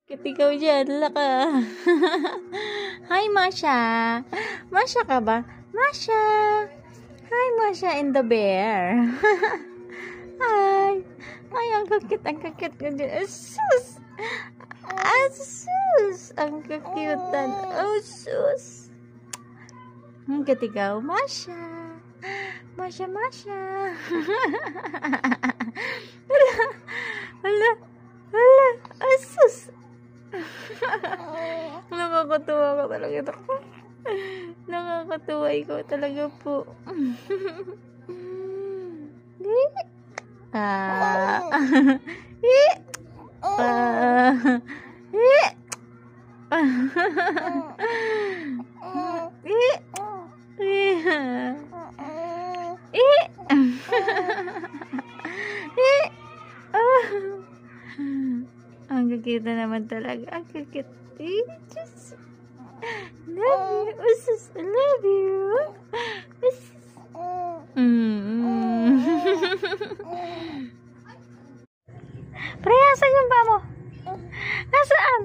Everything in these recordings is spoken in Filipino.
Bakit ikaw dyan? Laka. Hi, Masha. Masha ka ba? Masha. Hi, Masha and the bear. Hi. Ay, ang kakit ko din. Asus. Asus. Ang kakyutan. Asus. Ang ikaw, Masha. Masha. Hala. Asus. Nakakatuwa ka talaga ito. Nakakatuwa ikaw talaga po. Ang kakita naman talaga. Ang kakita. Just love you. Usus, I love you. Usus. Pre, asan yung paa mo? Nasaan?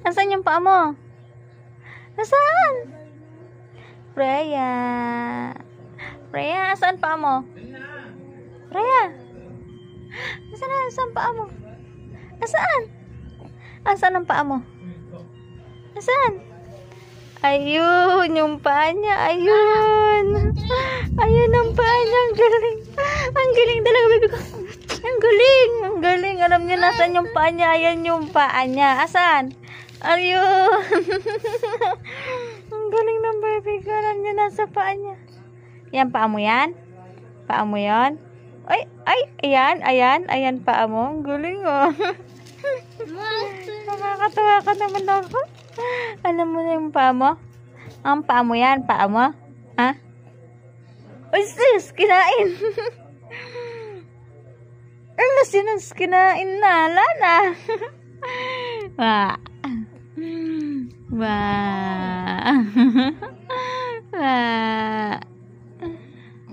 Nasaan yung paa mo? Nasaan? Freya. Freya, asan paa mo? Freya. Nasaan paa mo? Nasaan? Nasaan ang paa mo? Nasaan? Ayun, yung paa niya. Ayun. Ayun ang paa niya. Ang galing. Ang galing talaga, baby ko. Ang galing. Ang galing. Alam niyo, nasaan yung paa niya? Ayan yung paa niya. Asan? Ayun. Ang galing ng baby ko. Alam niyo, nasa paa niya. Yan, paa mo yan? Paa mo yan? Ay, ayan paa mo. Ang galing, oh. Nakakatawa ka naman ako. Alam mo na yung paa mo? Ang paa mo yan, paa mo? Ha? Uy, sis, kinain. Ano sinus, kinain na. Lana. Wah. Wah. Wah.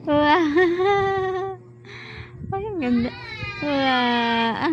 Wah. Ay, ang ganda. Wah.